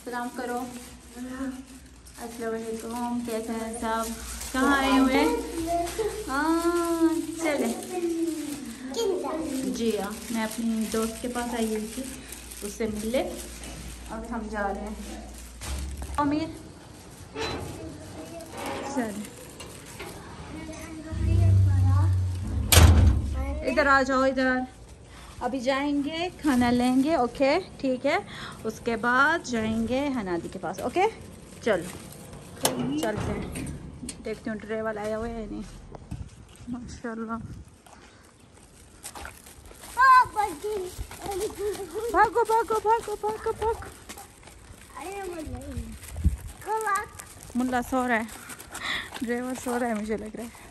सलाम करो। अस्सलाम वालेकुम, कैसे हैं सब? कहाँ आए हुए? चले जी हाँ, मैं अपनी दोस्त के पास आई हुई थी, उससे मिले। अब हम जा रहे हैं। अमीर चले, इधर आ जाओ, इधर। अभी जाएंगे, खाना लेंगे, ओके ठीक है। उसके बाद जाएंगे हनादी के पास, ओके। चलो चलते हैं, देखते हूँ ड्राइवर आया हुआ है नहीं। माशाल्लाह, भागो भागो भागो भागो भागो। मुल्ला सो रहा है, ड्राइवर सो रहा है मुझे लग रहा है।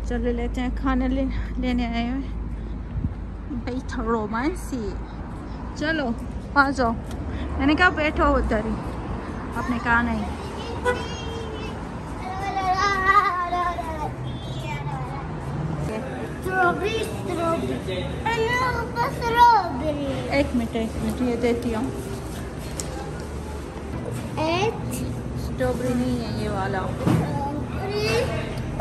चलो लेते हैं, खाना लेने आए हुए भाई, था रोमांसी। चलो आ जाओ, मैंने कहा बैठो उधर ही, अपने कहा नहीं। एक मिनट ये देती हूँ। स्ट्रॉबेरी नहीं है ये वाला।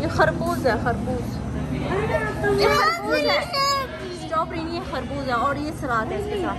ये खरबूज है, खरबूज। ये खरबूज है, स्ट्रॉबेरी नहीं है, खरबूज है। और ये सलाद है इसके साथ।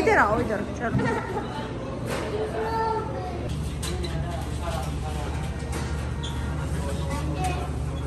इधर आओ इधर, चलो।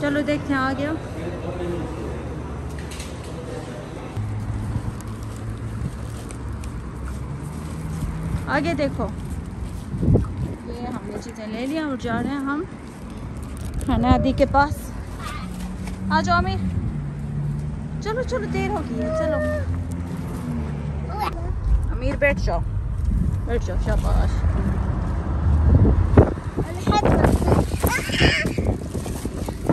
चलो देखते हैं, आ गया। आगे देखो, ये हमने चीज़ें ले लिया और जा रहे हैं हम हनादी के पास। आ जाओ अमीर, चलो चलो, देर हो गई है, चलो। अमीर बैठ जाओ, बैठ जाओ, शाबाश।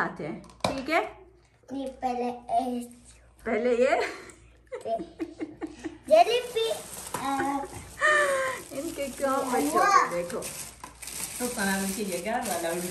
आते हैं, ठीक है। पहले ये जलेबी इनके काम बच्चों को देखो। तो कनाल की जगह वाला उड़ी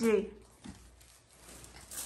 जी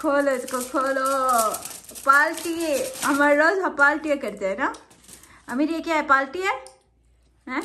खोलो इसको खोलो। पार्टी हमारे रोज हम पार्टी करते हैं ना अमीर। ये क्या है पार्टी है हैं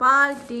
पार्टी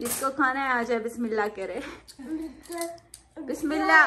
जिसको खाना है आ जाए बिस्मिल्लाह करे बिस्मिल्लाह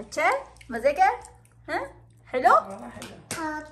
अच्छा है मजे का है हेलो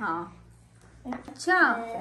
हाँ अच्छा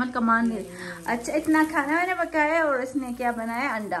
मल कमान नहीं अच्छा इतना खाना मैंने पकाया और इसने क्या बनाया अंडा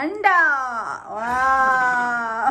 अंडा वाह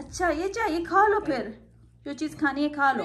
अच्छा ये चाहिए खा लो फिर जो चीज खानी है खा लो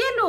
किलो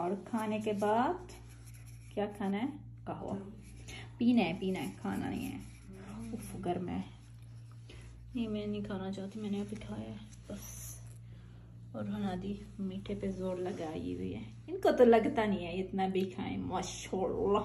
और खाने के बाद क्या खाना है कहवा पीना है खाना नहीं है उफ गर्म है नहीं मैं नहीं खाना चाहती मैंने अभी खाया है बस और हनादी मीठे पे जोर लगाई हुई है इनको तो लगता नहीं है इतना भी खाएं माशाल्लाह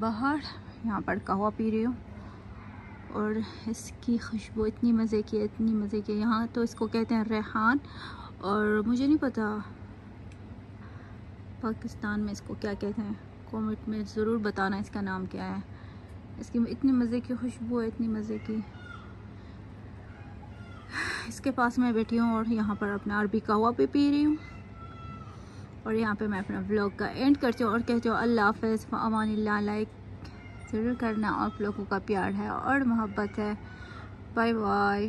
बाहर यहाँ पर कहवा पी रही हूँ और इसकी खुशबू इतनी मज़े की है इतनी मज़े की यहाँ तो इसको कहते हैं रेहान और मुझे नहीं पता पाकिस्तान में इसको क्या कहते हैं कमेंट में ज़रूर बताना इसका नाम क्या है इसकी इतनी मज़े की खुशबू है इतनी मज़े की इसके पास मैं बैठी हूँ और यहाँ पर अपना अरबी कहवा पे पी रही हूँ और यहाँ पे मैं अपना व्लॉग का एंड करती हूँ और कहती हूँ अल्लाह हाफ़िज़ अमानिल्लाह लाइक ज़रूर करना आप लोगों का प्यार है और मोहब्बत है बाय बाय।